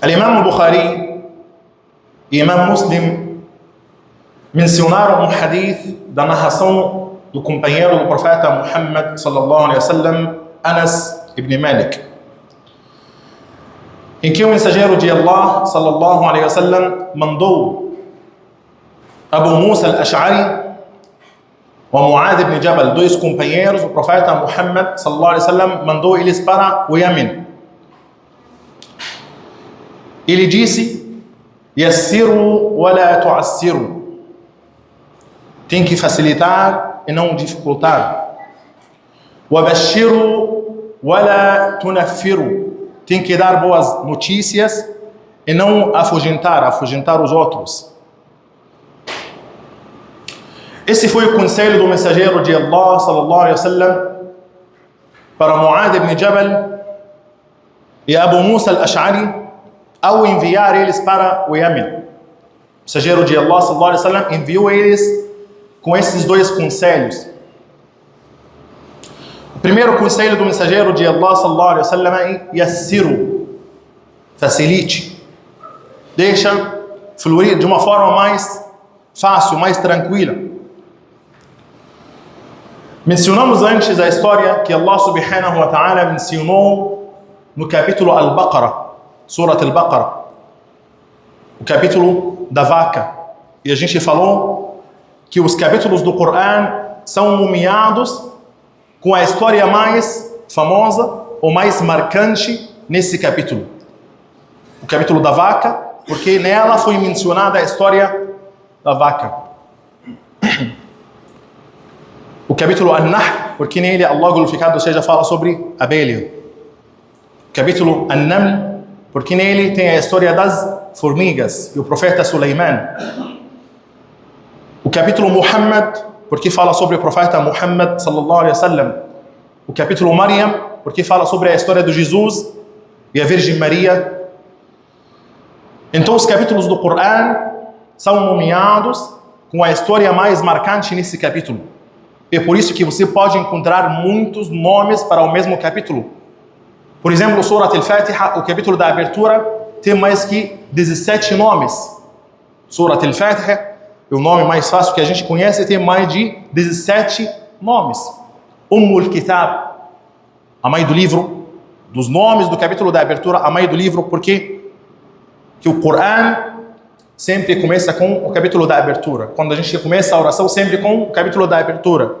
Imam Bukhari e Imam Muslim mencionaram um hadith da narração do companheiro do profeta Muhammad sallallahu alaihi wasallam, Anas ibn Malik, em que o mensageiro de Allah sallallahu alaihi wasallam mandou Abu Musa al-Ash'ari e Mu'adh ibn Jabal, dois companheiros do profeta Muhammad sallallahu alaihi wasallam, mandou eles para o Iêmen. Ele disse: yassiru wa la tu'assiru, tem que facilitar e não dificultar. Wa bashiru wa la tunaffiru, tem que dar boas notícias e não afugentar os outros. Esse foi o conselho do mensageiro de Allah sallallahu alaihi wasallam para Mu'adh ibn Jabal e Abu Musa al-Ash'ari ao enviar eles para o Iêmen. O mensageiro de Allah sallallahu alaihi wasallam enviou eles com esses dois conselhos. O primeiro conselho do mensageiro de Allah sallallahu alaihi wasallam é yassiru, facilite, deixa fluir de uma forma mais fácil, mais tranquila. Mencionamos antes a história que Allah subhanahu wa ta'ala mencionou no capítulo Al-Baqarah, Surat Al-Baqarah, o capítulo da vaca. E a gente falou que os capítulos do Corão são nomeados com a história mais famosa ou mais marcante nesse capítulo. O capítulo da vaca, porque nela foi mencionada a história da vaca. O capítulo An-Nahl, porque nele Allah glorificado seja fala sobre a abelha. O capítulo An-Naml, porque nele tem a história das formigas e o profeta Suleiman. O capítulo Muhammad, porque fala sobre o profeta Muhammad sallallahu alaihi wasallam. O capítulo Maryam, porque fala sobre a história de Jesus e a Virgem Maria. Então os capítulos do Corão são nomeados com a história mais marcante nesse capítulo. É por isso que você pode encontrar muitos nomes para o mesmo capítulo. Por exemplo, Surat Al-Fatiha, o capítulo da abertura, tem mais que 17 nomes. Surat Al-Fatiha é o nome mais fácil que a gente conhece, tem mais de 17 nomes. Al Kitab, a mãe do livro, dos nomes do capítulo da abertura, a mãe do livro, porque que o Corão sempre começa com o capítulo da abertura. Quando a gente começa a oração, sempre com o capítulo da abertura.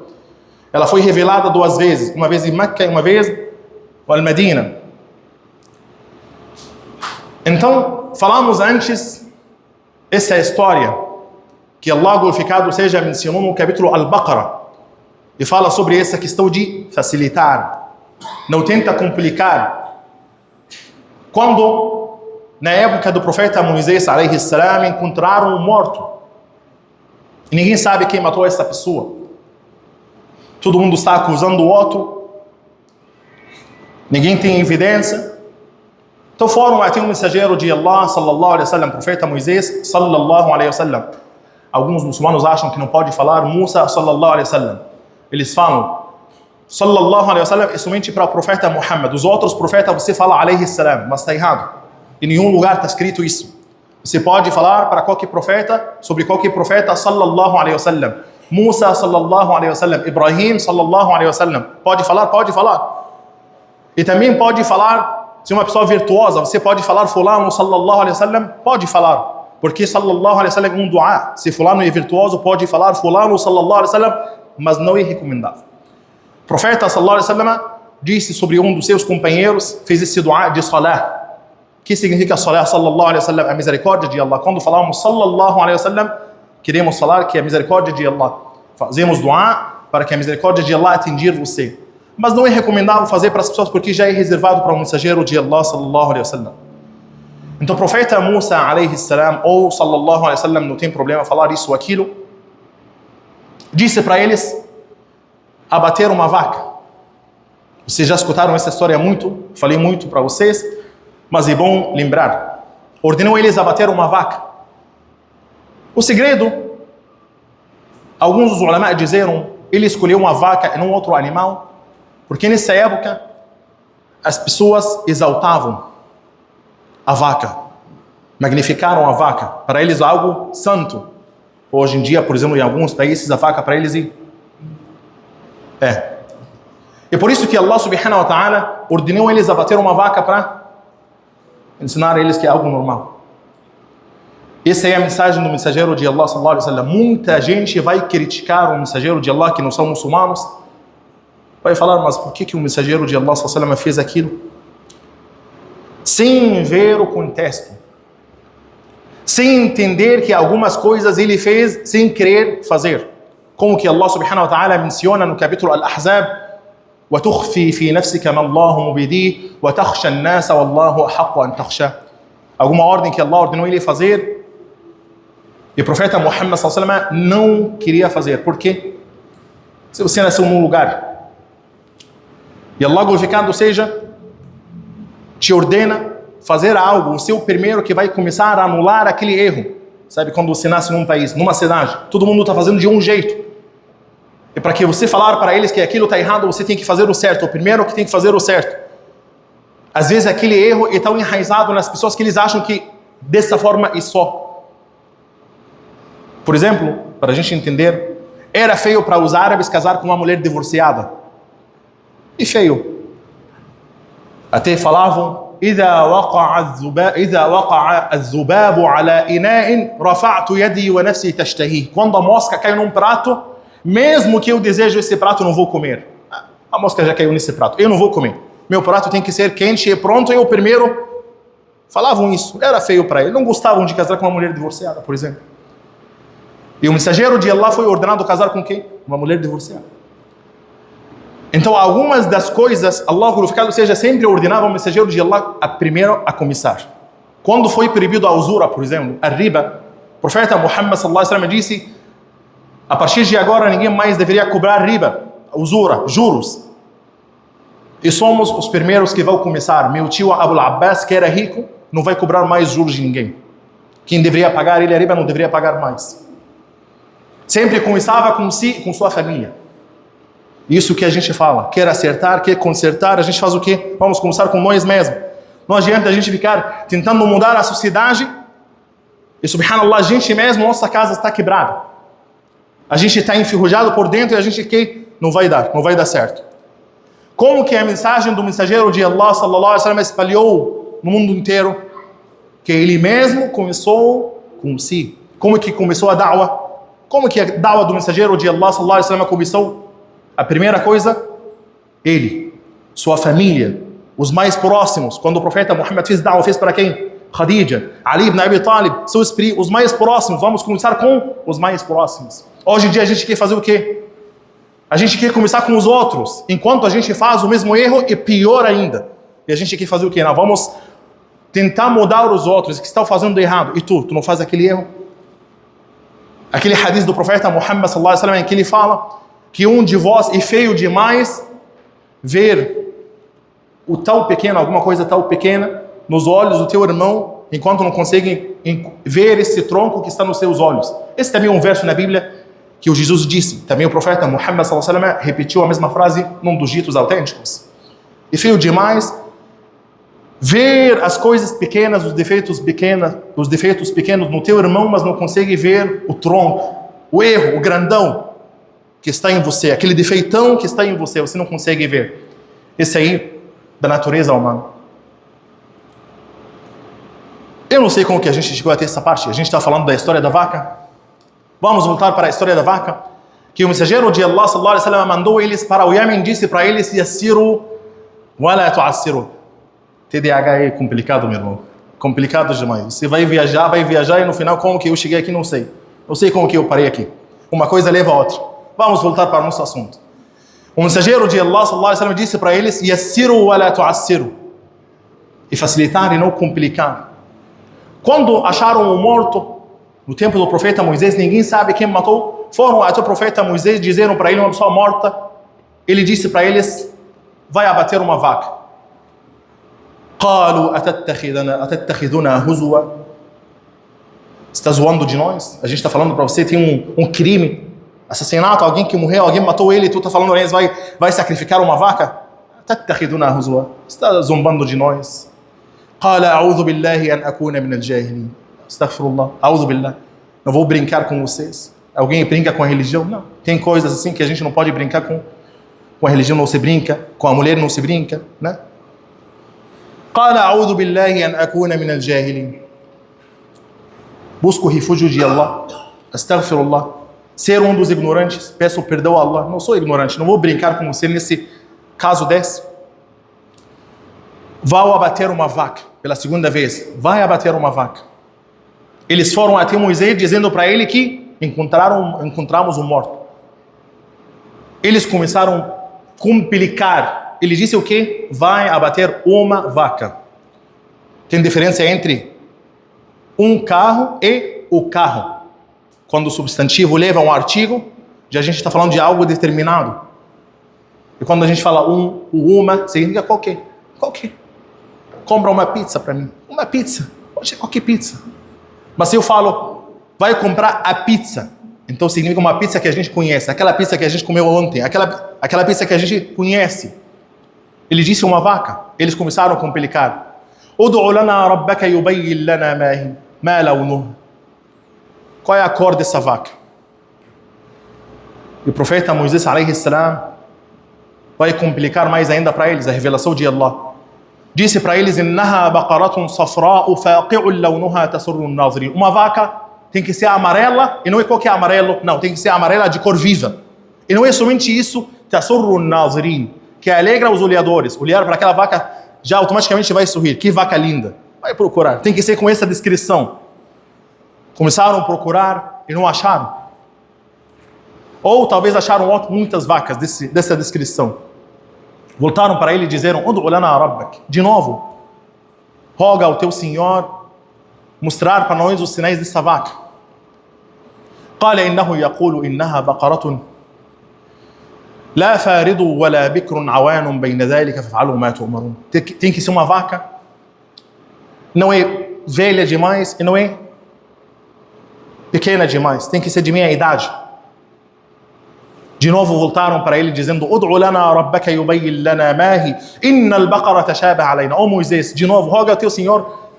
Ela foi revelada duas vezes, uma vez em Meca e uma vez em Al-Madina. Então, falamos antes essa história que Allah glorificado seja mencionou no capítulo Al-Baqarah e fala sobre essa questão de facilitar, não tenta complicar. Quando na época do profeta Moisés alayhi salam encontraram um morto e ninguém sabe quem matou essa pessoa, todo mundo está acusando o outro, ninguém tem evidência. Então foram até um mensageiro de Allah sallallahu alaihi wasallam, profeta Moisés sallallahu alaihi wasallam. Alguns muçulmanos acham que não pode falar Musa sallallahu alaihi wasallam. Eles falam sallallahu alaihi wasallam é somente para o profeta Muhammad. Os outros profetas você fala alaihi salam, mas está errado. Em nenhum lugar está escrito isso. Você pode falar para qualquer profeta, sobre qualquer profeta sallallahu alaihi wasallam. Musa sallallahu alaihi wasallam, Ibrahim sallallahu alaihi wasallam. Pode falar, pode falar. E também pode falar, se uma pessoa virtuosa, você pode falar fulano sallallahu alaihi wasallam, pode falar. Porque sallallahu alaihi wasallam é um dua. Se fulano é virtuoso, pode falar fulano sallallahu alaihi wasallam, mas não é recomendável. O profeta sallallahu alaihi wasallam disse sobre um dos seus companheiros, fez esse dua de salah. Que significa salah sallallahu alaihi wasallam, a misericórdia de Allah. Quando falamos sallallahu alaihi wasallam, queremos falar que a misericórdia de Allah. Fazemos dua para que a misericórdia de Allah atingir você. Mas não é recomendável fazer para as pessoas porque já é reservado para o mensageiro de Allah sallallahu alaihi wasallam. Então o profeta Musa alaihi salam ou sallallahu alaihi wasallam, não tem problema falar isso ou aquilo, disse para eles abater uma vaca. Vocês já escutaram essa história muito, falei muito para vocês, mas é bom lembrar. Ordenou eles abater uma vaca. O segredo, alguns dos ulama disseram, ele escolheu uma vaca e não outro animal, porque nessa época as pessoas exaltavam a vaca. magnificaram a vaca. Para eles algo santo. Hoje em dia, por exemplo, em alguns países, a vaca para eles é. E por isso que Allah subhanahu wa ta'ala ordenou eles a bater uma vaca para ensinar a eles que é algo normal. Essa é a mensagem do mensageiro de Allah sallallahu alaihi wasallam. Muita gente vai criticar o mensageiro de Allah que não são muçulmanos. Vai falar, mas por que o mensageiro de Allah sallallahu alaihi wasallam fez aquilo? Sem ver o contexto. Sem entender que algumas coisas ele fez sem querer fazer. Como que Allah subhanahu wa ta'ala menciona no capítulo Al-Ahzab: وَتُخْفِي فِي نَفْسِكَ مَا اللَّهُ مُبِدِيهِ وَتَخْشَى النَّاسَ وَاللَّهُ أَحَقُّ أَنْ تَخْشَى. Alguma ordem que Allah ordenou ele fazer e o profeta Muhammad sallallahu alaihi wasallam não queria fazer. Por quê? Se você nasceu num lugar e Allah glorificado seja te ordena fazer algo, o seu primeiro que vai começar a anular aquele erro. Sabe, quando você nasce num país, numa cidade, todo mundo está fazendo de um jeito. E para que você falar para eles que aquilo está errado, você tem que fazer o certo. O primeiro que tem que fazer o certo. Às vezes aquele erro é tão enraizado nas pessoas que eles acham que dessa forma e só. Por exemplo, para a gente entender, era feio para os árabes casar com uma mulher divorciada. E feio. Até falavam: إذا وقع الذباب على إناء رفعت يدي ونفسي تشتهيه. Quando a mosca cai num prato, mesmo que eu desejo esse prato, eu não vou comer. A mosca já caiu nesse prato, eu não vou comer. Meu prato tem que ser quente e pronto. E eu primeiro falavam isso. Era feio para ele. Não gostavam de casar com uma mulher divorciada, por exemplo. E o mensageiro de Allah foi ordenado a casar com quem? Uma mulher divorciada. Então, algumas das coisas, Allah glorificado seja, sempre ordenava o mensageiro de Allah primeiro a começar. Quando foi proibido a usura, por exemplo, a riba, o profeta Muhammad sallallahu alaihi wasallam disse: a partir de agora ninguém mais deveria cobrar riba, usura, juros. E somos os primeiros que vão começar. Meu tio Abu Abbas, que era rico, não vai cobrar mais juros de ninguém. Quem deveria pagar ele a riba não deveria pagar mais. Sempre começava com si, com sua família. Isso que a gente fala, quer acertar, quer consertar, a gente faz o quê? Vamos começar com nós mesmos. Não adianta a gente ficar tentando mudar a sociedade e, subhanallah, a gente mesmo, nossa casa está quebrada. A gente está enferrujado por dentro e a gente que não vai dar certo. Como que a mensagem do mensageiro de Allah sallallahu alaihi wasallam espalhou no mundo inteiro? Que ele mesmo começou com si. Como que começou a da'wah? Como que a da'wah do mensageiro de Allah sallallahu alaihi wasallam começou? A primeira coisa, ele, sua família, os mais próximos. Quando o profeta Muhammad fez da'wah, fez para quem? Khadija, Ali ibn Abi Talib, os mais próximos. Vamos começar com os mais próximos. Hoje em dia a gente quer fazer o quê? A gente quer começar com os outros, enquanto a gente faz o mesmo erro e pior ainda. E a gente quer fazer o quê? Não, vamos tentar mudar os outros que estão fazendo errado. E tu não faz aquele erro? Aquele hadith do profeta Muhammad sallallahu alaihi wasallam em que ele fala que um de vós é feio demais ver o tal pequeno, alguma coisa tal pequena nos olhos do teu irmão, enquanto não consegue ver esse tronco que está nos seus olhos. Esse também é um verso na Bíblia que o Jesus disse. Também o profeta Muhammad sallallahu alaihi wasallam repetiu a mesma frase num dos ditos autênticos. É feio demais ver as coisas pequenas, os defeitos pequenos no teu irmão, mas não consegue ver o tronco, o erro, o grandão que está em você, aquele defeitão que está em você, você não consegue ver. Esse aí, da natureza humana. Eu não sei como que a gente chegou até essa parte. A gente está falando da história da vaca. Vamos voltar para a história da vaca. Que o mensageiro de Allah sallallahu alaihi wasallam mandou eles para o Iêmen, disse para eles: yassiru wa la tu'assiru. TDAH é complicado, meu irmão. Complicado demais. Você vai viajar e no final, como que eu cheguei aqui, não sei. Eu sei como que eu parei aqui. Uma coisa leva a outra. Vamos voltar para o nosso assunto. O mensageiro de Allah sallallahu alaihi wasallam disse para eles: yassiru wa la tu'assiru. E facilitar e não complicar. Quando acharam o morto no tempo do profeta Moisés, ninguém sabe quem matou. Foram até o profeta Moisés, disseram para ele, uma pessoa morta. Ele disse para eles: vai abater uma vaca. قالوا أتتخذنا هزوا. Está zoando de nós? A gente está falando para você, tem um crime, assassinato, alguém que morreu, alguém matou ele, e tu está falando para eles, vai sacrificar uma vaca? أتتخذنا هزوا. Está zombando de nós. قال أعوذ بالله أن أكون من الجاهلين. Astaghfirullah, أعوذ بالله. Não vou brincar com vocês. Alguém brinca com a religião? Não. Tem coisas assim que a gente não pode brincar com a religião, não se brinca, com a mulher não se brinca, né? قال أعوذ بالله أن أكون من الجاهلين. Busco o refúgio de Allah. Astaghfirullah. Ser um dos ignorantes. Peço perdão a Allah. Não sou ignorante. Não vou brincar com você nesse caso desse. Vá abater uma vaca. Pela segunda vez. Vai abater uma vaca. Eles foram até Moisés dizendo para ele que encontramos um morto. Eles começaram a complicar. Ele disse o quê? Vai abater uma vaca. Tem diferença entre um carro e o carro. Quando o substantivo leva um artigo, já a gente está falando de algo determinado. E quando a gente fala uma, significa qualquer. Qualquer. Compra uma pizza para mim. Uma pizza. Pode ser qualquer pizza. Mas se eu falo, vai comprar a pizza, então significa uma pizza que a gente conhece, aquela pizza que a gente comeu ontem, aquela pizza que a gente conhece. Ele disse uma vaca. Eles começaram a complicar. Ud'u lana rabbaka yubayyin lana ma lawnuha. Qual é a cor dessa vaca? E o profeta Moisés alayhi salam vai complicar mais ainda para eles a revelação de Allah. Disse para eles: "Innaha baqaratun safra'u faqi'un lawnuha tasurru an-nazirin." Uma vaca tem que ser amarela, e não é qualquer amarelo, não, tem que ser amarela de cor viva. E não é somente isso, tasurru an-nazirin, que alegra os olhadores. Olhar para aquela vaca já automaticamente vai sorrir. Que vaca linda. Vai procurar. Tem que ser com essa descrição. Começaram a procurar e não acharam. Ou talvez acharam muitas vacas dessa descrição. Voltaram para ele e disseram: "Ud'u lana rabbak." De novo, roga ao teu Senhor mostrar para nós os sinais dessa vaca. قال إنه يقول إنها بقرة لا فارض ولا بكر عوان بين ذلك فافعلوا ما تؤمرون. Tem que ser uma vaca, não é velha demais e não é pequena demais, tem que ser de meia idade. De novo voltaram para ele dizendo: "Ud'u lana rabbaka yubayyin lana ma hi inna al-baqara tashabaha alayna." Ó Moisés, de novo, roga ao teu Senhor,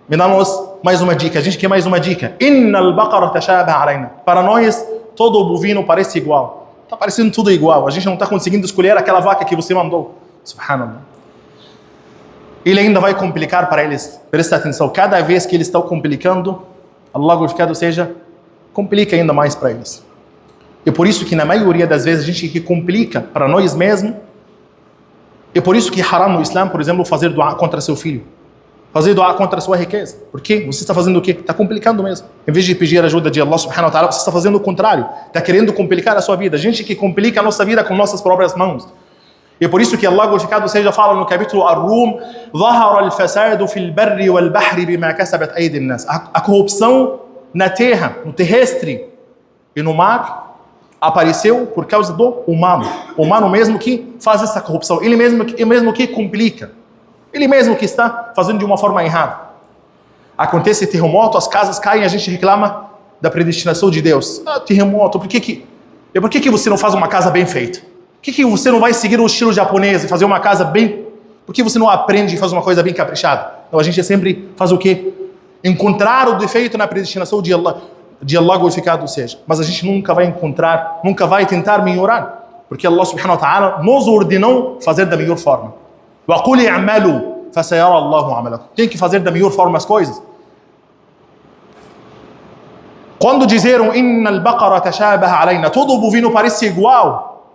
me dá-nos mais uma dica. A gente quer mais uma dica. Inna al-baqara tashabaha alayna. Para nós, todo o bovino parece igual. Está parecendo tudo igual. A gente não está conseguindo escolher aquela vaca que você mandou. Subhanallah. Ele ainda vai complicar para eles. Presta atenção. Cada vez que eles estão complicando, Allah glorificado seja, complica ainda mais para eles. E por isso que na maioria das vezes a gente que complica para nós mesmos. E por isso que haram no Islã, por exemplo, fazer dua contra seu filho. Fazer dua contra sua riqueza. Por quê? Você está fazendo o quê? Está complicando mesmo. Em vez de pedir ajuda de Allah subhanahu wa ta'ala, você está fazendo o contrário. Está querendo complicar a sua vida. A gente que complica a nossa vida com nossas próprias mãos. E por isso que Allah glorificado seja fala no capítulo Ar-Rum: ظهر الفساد في البر والبحر بما كسبت أيدي الناس. A corrupção na terra, no terrestre e no mar apareceu por causa do humano. O humano mesmo que faz essa corrupção. Ele mesmo que complica. Ele mesmo que está fazendo de uma forma errada. Acontece terremoto, as casas caem, a gente reclama da predestinação de Deus. Ah, terremoto, por que você não faz uma casa bem feita? Por que você não vai seguir o estilo japonês e fazer uma casa bem... Por que você não aprende e faz uma coisa bem caprichada? Então a gente sempre faz o quê? Encontrar o defeito na predestinação de Allah glorificado seja. Mas a gente nunca vai encontrar, nunca vai tentar melhorar. Porque Allah subhanahu wa ta'ala nos ordenou fazer da melhor forma. وَقُلِ اعْمَلُوا فَسَيَرَى اللَّهُ عَمَلَكُمْ. Tem que fazer da melhor forma as coisas. Quando disseram إِنَّ الْبَقَرَ تَشَابَهَ عَلَيْنَا, todo o bovino parece igual.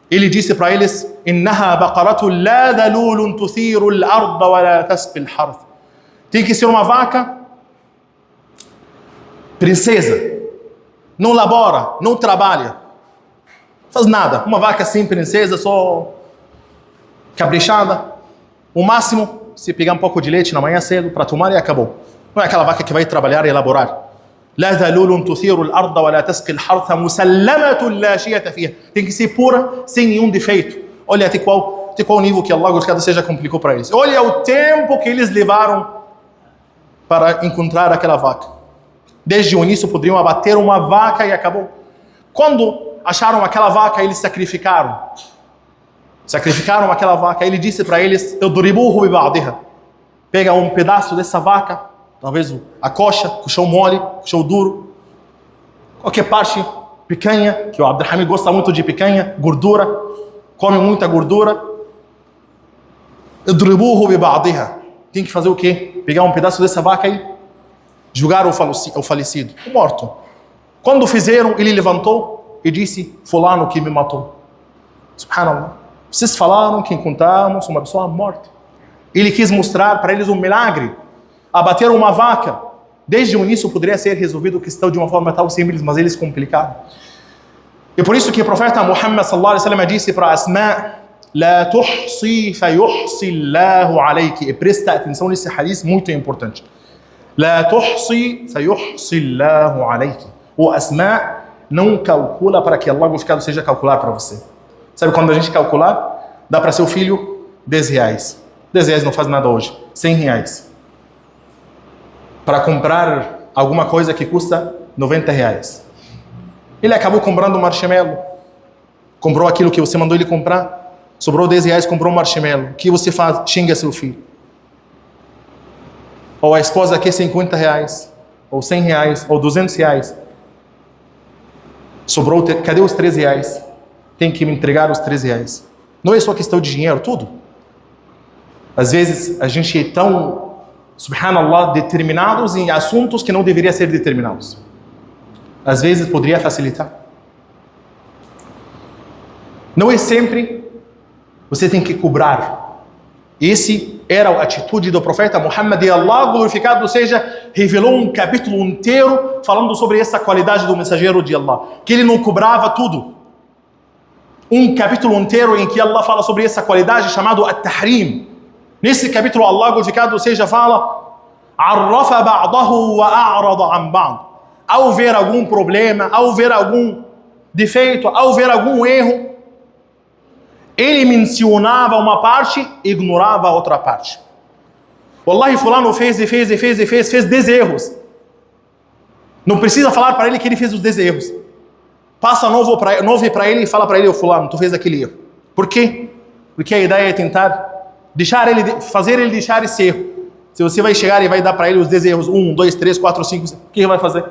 Ele disse para eles: إِنَّهَا بَقَرَةٌ لَا ذَلُولٌ تُثِيرُ الْأَرْضَ وَلَا تَسْقِي الْحَرْثَ. Tem que ser uma vaca princesa, não labora, não trabalha, não faz nada. Uma vaca assim, princesa, só caprichada. O máximo, se pegar um pouco de leite na manhã cedo para tomar e acabou. Não é aquela vaca que vai trabalhar e elaborar. لا ذلول تثير الأرض ولا تسقي الحرث مسلمة لا شية فيها. Tem que ser pura, sem nenhum defeito. Olha até qual nível que Allah glorificado seja complicou para eles. Olha o tempo que eles levaram para encontrar aquela vaca. Desde o início poderiam abater uma vaca e acabou. Quando acharam aquela vaca, eles sacrificaram aquela vaca. Ele disse para eles: "Idribuhu bi ba'diha." pega um pedaço dessa vaca, talvez a coxa, coxão mole, coxão duro, qualquer parte, picanha, que o Abdelhamid gosta muito de picanha, gordura, come muita gordura. Idribuhu bi ba'diha. Tem que fazer o quê? Pegar um pedaço dessa vaca e julgar o falecido, o morto. Quando fizeram, ele levantou e disse: fulano que me matou. Subhanallah. Vocês falaram que encontramos uma pessoa morta. Ele quis mostrar para eles um milagre. Abateram uma vaca. Desde o início poderia ser resolvido a questão de uma forma tão simples, mas eles complicaram. E por isso que o profeta Muhammad sallallahu alaihi wasallam disse para Asma: La tuhsi fayuhsi Allahu alayki. E presta atenção nesse hadith muito importante. La tuhsi fayuhsi Allahu alayki. O Asma não calcula para que Allah glorificado seja calcular para você. Sabe quando a gente calcular? Dá para seu filho 10 reais. 10 reais não faz nada hoje. 100 reais. Para comprar alguma coisa que custa 90 reais. Ele acabou comprando um marshmallow. Comprou aquilo que você mandou ele comprar. Sobrou 10 reais, comprou um marshmallow. O que você faz? Xinga seu filho. Ou a esposa quer 50 reais. Ou 100 reais. Ou 200 reais. Sobrou, cadê os 3 reais? Tem que me entregar os 3 reais. Não é só questão de dinheiro, tudo. Às vezes a gente é tão, subhanallah, determinados em assuntos que não deveria ser determinados. Às vezes poderia facilitar. Não é sempre você tem que cobrar. Esse era a atitude do profeta Muhammad, e Allah, glorificado seja, revelou um capítulo inteiro falando sobre essa qualidade do mensageiro de Allah, que ele não cobrava tudo. Um capítulo inteiro em que Allah fala sobre essa qualidade chamado At-Tahrim. Nesse capítulo Allah, glorificado seja, fala: Arrafa ba'dahu wa a'rada an ba'd. Ao ver algum problema, ao ver algum defeito, ao ver algum erro, ele mencionava uma parte e ignorava a outra parte. Wallahi, fulano fez 10 erros. Não precisa falar para ele que ele fez os 10 erros. Passa novo para ele e fala para ele: ô fulano, tu fez aquele erro. Por quê? Porque a ideia é tentar fazer ele deixar esse erro. Se você vai chegar e vai dar para ele os 10 erros, 1, 2, 3, 4, 5, o que ele vai fazer?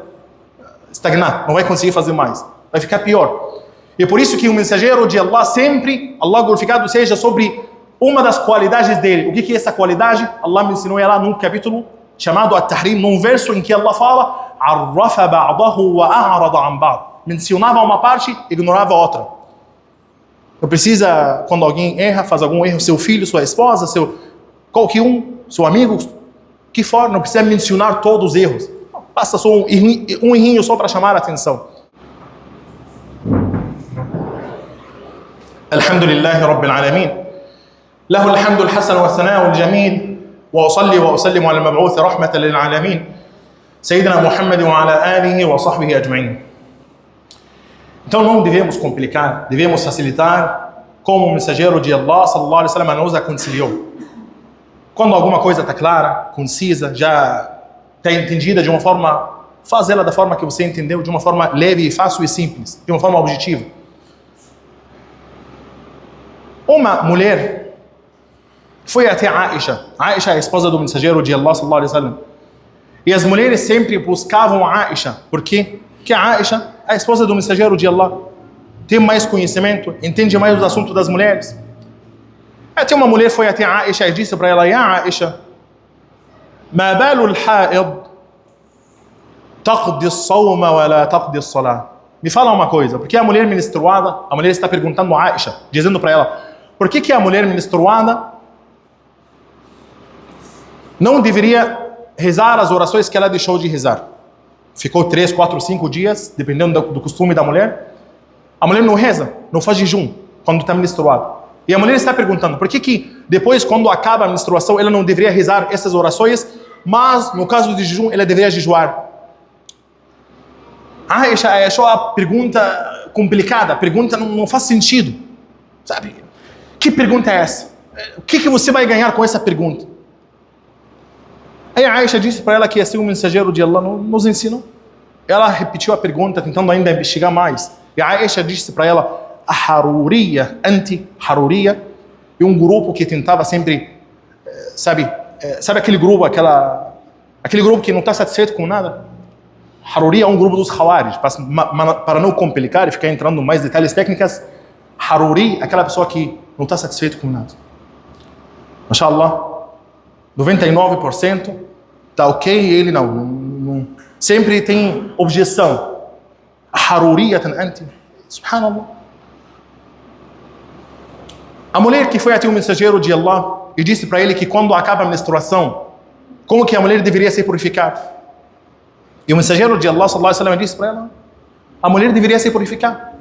Estagnar, não vai conseguir fazer mais. Vai ficar pior. E por isso que o mensageiro de Allah sempre, Allah glorificado seja, sobre uma das qualidades dele. O que é essa qualidade? Allah me ensinou ela num capítulo chamado At-Tahrim, num verso em que Allah fala: Arrafa ba'dahu wa a'rada an ba'd. Mencionava uma parte, ignorava a outra. Não precisa, quando alguém erra, faz algum erro, seu filho, sua esposa, qualquer um, seu amigo, que for, não precisa mencionar todos os erros. Basta só um errinho só para chamar a atenção. Alhamdulillahi Rabbil Alamin. Lahu alhamdu al-hasan wa thana'u al-jamil. Wa usalli wa usallimu ala al-mab'uth rahmatan lil alamin. Sayyidina Muhammad wa ala alihi wa sahbihi ajma'in. Então não devemos complicar, devemos facilitar, como o mensageiro de Allah sallallahu alaihi wasallam nos aconselhou. Quando alguma coisa está clara, concisa, já está entendida de uma forma, faz ela da forma que você entendeu, de uma forma leve, fácil e simples, de uma forma objetiva. Uma mulher foi até Aisha. Aisha é a esposa do mensageiro de Allah sallallahu alaihi wasallam. E as mulheres sempre buscavam a Aisha. Por quê? Porque a Aisha é a esposa do mensageiro de Allah. Tem mais conhecimento, entende mais os assuntos das mulheres. Até uma mulher foi até a Aisha e disse para ela: Ya Aisha, ma balu al-ha'id taqdi as-sawma wa la taqdi as-salah. Me fala uma coisa, porque a mulher menstruada, a mulher está perguntando a Aisha, dizendo para ela: por que a mulher menstruada não deveria rezar as orações que ela deixou de rezar? Ficou 3, 4, 5 dias, dependendo do costume da mulher. A mulher não reza, não faz jejum quando está menstruada. E a mulher está perguntando: por que depois, quando acaba a menstruação, ela não deveria rezar essas orações, mas no caso de jejum, ela deveria jejuar? Aisha achou a pergunta complicada, a pergunta não faz sentido. Sabe? Que pergunta é essa? O que você vai ganhar com essa pergunta? Aí a Aisha disse para ela que assim o mensageiro de Allah nos ensinou. Ela repetiu a pergunta, tentando ainda investigar mais. E a Aisha disse para ela: a Haruriya, anti-Haruriya, e um grupo que tentava sempre, sabe, sabe aquele grupo, aquele grupo que não está satisfeito com nada? Haruri é um grupo dos Khawarij. Para não complicar e ficar entrando em mais detalhes técnicos, Haruri é aquela pessoa que não está satisfeito com nada. Mashallah, 99% está ok e ele não. Sempre tem objeção. Haruriyatan anti. Subhanallah. A mulher que foi até o mensageiro de Allah e disse para ele que quando acaba a menstruação, como que a mulher deveria se purificar? E o mensageiro de Allah sallallahu alaihi wasallam disse para ela: a mulher deveria se purificar.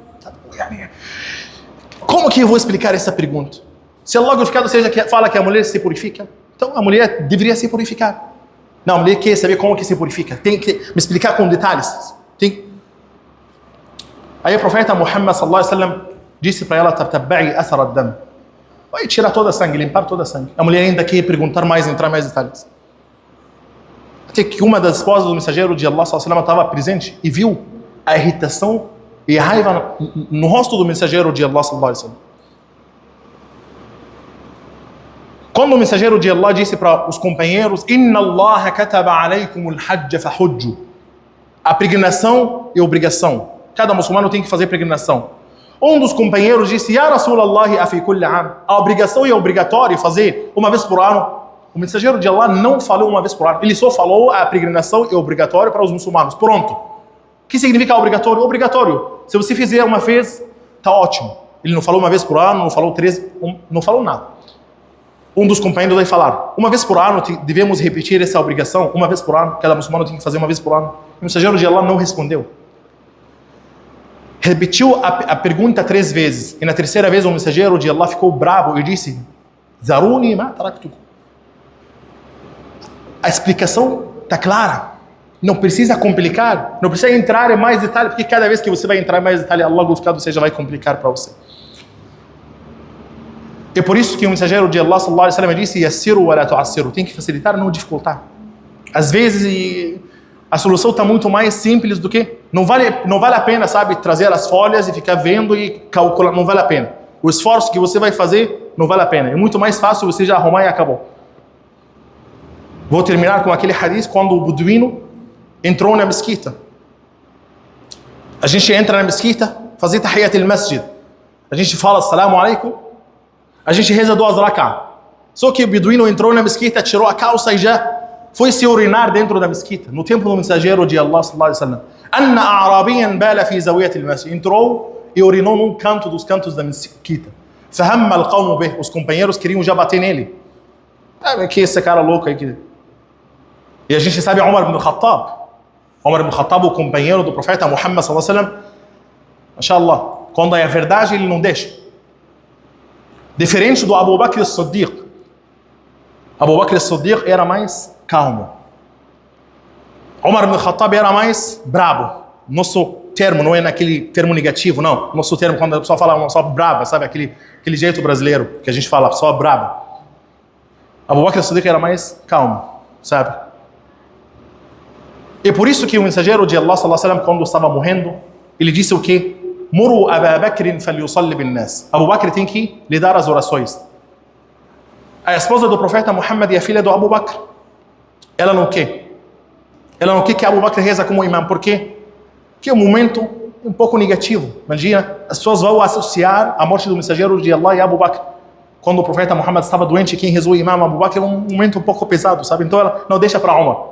Como que eu vou explicar essa pergunta? Se Allah glorificado seja que fala que a mulher se purifica, então a mulher deveria se purificar. Não, a mulher quer saber como que se purifica. Tem que me explicar com detalhes. Aí o profeta Muhammad sallallahu alaihi wasallam disse para ela: tatabba'i athar ad-dam. Vai tirar toda a sangue, limpar toda a sangue. A mulher ainda quer perguntar mais, entrar mais detalhes. Até que uma das esposas do mensageiro de Allah sallallahu alaihi wasallam estava presente e viu a irritação e a raiva no rosto do mensageiro de Allah sallallahu alaihi wasallam. Quando o mensageiro de Allah disse para os companheiros: Inna Allah kataba alaykum al-hajj fahujju. A peregrinação é obrigação. Cada muçulmano tem que fazer peregrinação. Um dos companheiros disse: Ya Rasulallah afi kulli am. A obrigação é obrigatória fazer uma vez por ano. O mensageiro de Allah não falou uma vez por ano. Ele só falou a peregrinação é obrigatória para os muçulmanos. Pronto. O que significa obrigatório? Obrigatório. Se você fizer uma vez, está ótimo. Ele não falou uma vez por ano, não falou 3, não falou nada. Um dos companheiros vai falar: uma vez por ano devemos repetir essa obrigação, uma vez por ano. Cada muçulmano tem que fazer uma vez por ano. O mensageiro de Allah não respondeu. Repetiu a pergunta 3 vezes. E na terceira vez o mensageiro de Allah ficou bravo e disse: Zaruni ma taraktukum. A explicação está clara. Não precisa complicar. Não precisa entrar em mais detalhe, porque cada vez que você vai entrar em mais detalhe, Allah glorificado seja vai complicar para você. É por isso que o mensageiro de Allah sallallahu alaihi wasallam disse: Yassiru wa la tu'assiru. Tem que facilitar, não dificultar. Às vezes a solução está muito mais simples do que não vale a pena, sabe, trazer as folhas e ficar vendo e calcular. Não vale a pena. O esforço que você vai fazer não vale a pena. É muito mais fácil você já arrumar e acabou. Vou terminar com aquele hadith quando o beduíno entrou na mesquita. A gente entra na mesquita, fazer tahiyat al-masjid. A gente fala assalamu alaikum. A gente reza 2 rak'ah. Só que o beduíno entrou na mesquita, tirou a calça e já foi se urinar dentro da mesquita, no templo do mensageiro de Allah sallallahu alaihi wasallam. Anna a'rabiyan bala fi zawiyat al-masjid. Entrou e urinou num canto dos cantos da mesquita. Fahamma al-qawm bih. Os companheiros queriam já bater nele. Que esse cara louco aí que... E a gente sabe Umar ibn Khattab. Umar ibn Khattab, o companheiro do profeta Muhammad sallallahu alaihi wasallam. Mashallah, quando é a verdade ele não deixa. Diferente do Abu Bakr as-Siddiq. Abu Bakr as-Siddiq era mais calmo. Umar ibn Khattab era mais brabo. Nosso termo não é naquele termo negativo, não. Nosso termo, quando a pessoa fala uma pessoa braba, sabe? Aquele jeito brasileiro que a gente fala, pessoa braba. Abu Bakr as-Siddiq era mais calmo, sabe? E por isso que o mensageiro de Allah sallallahu alaihi wasallam, quando estava morrendo, ele disse o quê? Muru Abu Bakr falyusalli bin nas. Abu Bakr tem que lhe dar as orações. A esposa do profeta Muhammad e a filha do Abu Bakr, ela não quer. Ela não quer que Abu Bakr reza como imam. Por quê? Porque é um momento um pouco negativo. Imagina, as pessoas vão associar a morte do mensageiro de Allah e Abu Bakr. Quando o profeta Muhammad estava doente, quem rezou o imam Abu Bakr é um momento um pouco pesado, sabe? Então ela não deixa para Umar.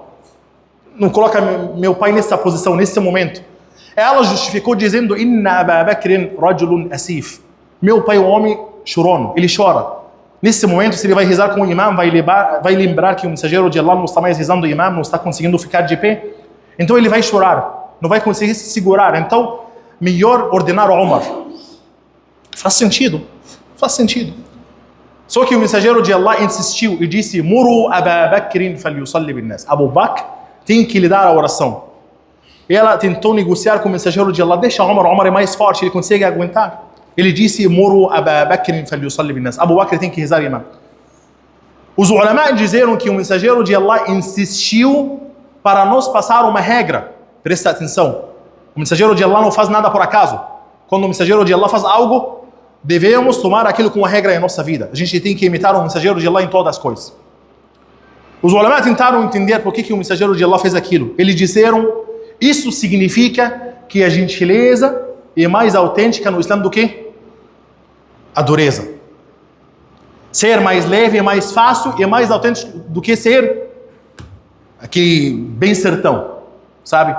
Não coloca meu pai nessa posição, nesse momento. Ela justificou dizendo: Inna Abu Bakr rajulun asif. Meu pai é um homem chorão, ele chora. Nesse momento, se ele vai rezar com o imam, vai lembrar que o mensageiro de Allah não está mais rezando o imam, não está conseguindo ficar de pé. Então ele vai chorar, não vai conseguir se segurar. Então, melhor ordenar o Umar. Faz sentido, faz sentido. Só que o mensageiro de Allah insistiu e disse: Muru Abu Bakr falyusalli bin nas. Abu Bakr tem que lhe dar a oração. E ela tentou negociar com o mensageiro de Allah: deixa Umar é mais forte, ele consegue aguentar. Ele disse: Muru Abu Bakr falyusalli bin nas. Abu Bakr tem que rezar imam. Os ulama disseram que o mensageiro de Allah insistiu para nos passar uma regra. Presta atenção. O mensageiro de Allah não faz nada por acaso. Quando o mensageiro de Allah faz algo, devemos tomar aquilo como uma regra em nossa vida. A gente tem que imitar o mensageiro de Allah em todas as coisas. Os ulama tentaram entender por que o mensageiro de Allah fez aquilo. Eles disseram, isso significa que a gentileza é mais autêntica no Islã do que a dureza. Ser mais leve é mais fácil e é mais autêntico do que ser aquele bem sertão, sabe?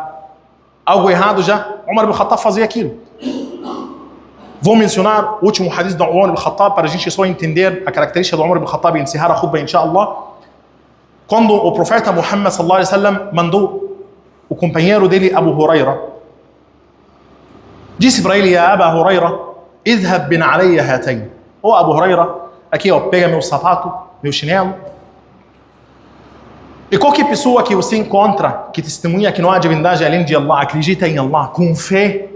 Algo errado já. Umar ibn Khattab fazia aquilo. Vou mencionar o último hadith do Umar ibn Khattab para a gente só entender a característica do Umar ibn Khattab e encerrar a khutbah, inshallah. Quando o profeta Muhammad sallallahu alaihi wasallam mandou o companheiro dele, Abu Huraira, disse para ele, ya Abu Huraira, idhab bin alayya hatayn. Ô Abu Huraira, aqui ó, pega meu sapato, meu chinelo. E qualquer pessoa que você encontra que testemunha que não há divindade além de Allah, acredita em Allah, com fé,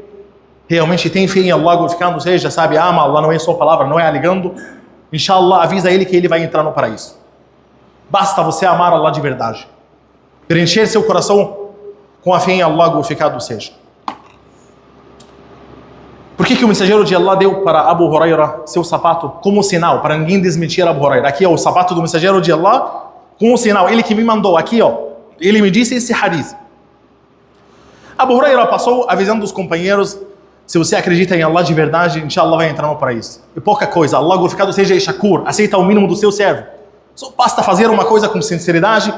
realmente tem fé em Allah, glorificando, ou seja, sabe, ama Allah, não é só palavra, não é alegando, inshallah, avisa ele que ele vai entrar no paraíso. Basta você amar Allah de verdade. Preencher seu coração com a fé em Allah, glorificado seja. Por que o mensageiro de Allah deu para Abu Huraira seu sapato como sinal, para ninguém desmentir Abu Huraira? Aqui é o sapato do mensageiro de Allah, com um sinal, ele que me mandou, aqui ó, ele me disse esse hadith. Abu Huraira passou avisando os companheiros, se você acredita em Allah de verdade, inshallah vai entrar no paraíso. E pouca coisa, Allah glorificado seja Shakur, aceita o mínimo do seu servo. Só basta fazer uma coisa com sinceridade,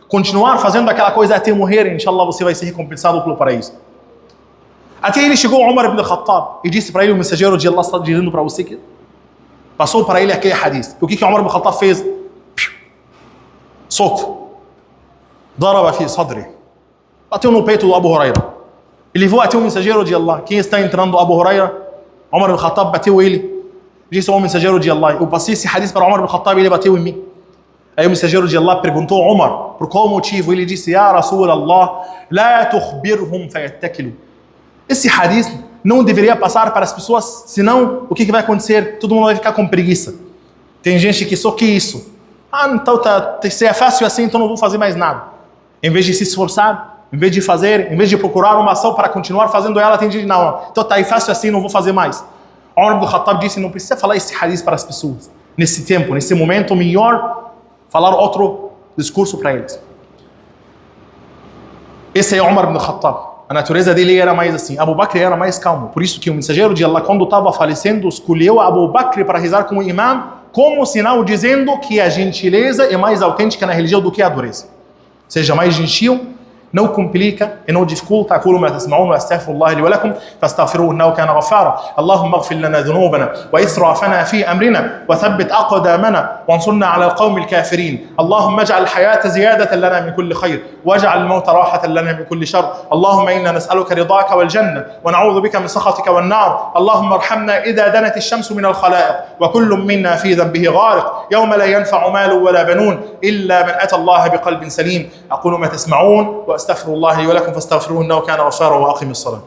continuar fazendo aquela coisa até morrer, inshallah você vai ser recompensado pelo paraíso. Até ele chegou Umar ibn Khattab e disse para ele, o mensageiro de Allah está dizendo para você que passou para ele aquele hadith. O que Umar ibn Khattab fez? Soco. Daraba fi sadri. Bateu no peito do Abu Huraira. Ele levou até o mensageiro de Allah. Quem está entrando? Abu Huraira. Umar ibn Khattab bateu ele. Disse ao mensageiro de Allah, eu passei esse hadith para Umar ibn Khattab e ele bateu em mim. Aí o mensageiro de Allah perguntou a Umar, por qual motivo? Ele disse, Ya Rasul Allah, la tukhbirhum fayattakilu. Esse hadith não deveria passar para as pessoas, senão o que vai acontecer? Todo mundo vai ficar com preguiça. Tem gente que só quer isso. Então se é fácil assim, então não vou fazer mais nada. Em vez de se esforçar, em vez de fazer, em vez de procurar uma ação para continuar fazendo ela, tem gente, não, então tá aí fácil assim, não vou fazer mais. Umar ibn Khattab disse, não precisa falar esse hadith para as pessoas. Nesse tempo, nesse momento, melhor falar outro discurso para eles. Esse é Umar ibn Khattab. A natureza dele era mais assim. Abu Bakr era mais calmo. Por isso que o mensageiro de Allah, quando estava falecendo, escolheu Abu Bakr para rezar com o imam, como sinal dizendo que a gentileza é mais autêntica na religião do que a dureza. Seja mais gentil, não complica e não dificulta. أقول ما تسمعون وأستغفر الله لي ولكم فاستغفروه إنه كان غفارا. اللهم اغفر لنا ذنوبنا وإسرافنا في أمرنا وثبت أقدامنا وانصرنا على القوم الكافرين. اللهم اجعل الحياة زيادة لنا من كل خير واجعل الموت راحة لنا من كل شر. اللهم إنا نسألك رضاك والجنة ونعوذ بك من سخطك والنار. اللهم ارحمنا إذا دنت الشمس من الخلائق وكل منا في ذنبه غارق يوم لا ينفع مال ولا بنون إلا من أتى الله بقلب سليم. أقول ما تسمعون وأستغفر الله لي ولكم فاستغفروه إنه كان غفارا وأقم الصلاة.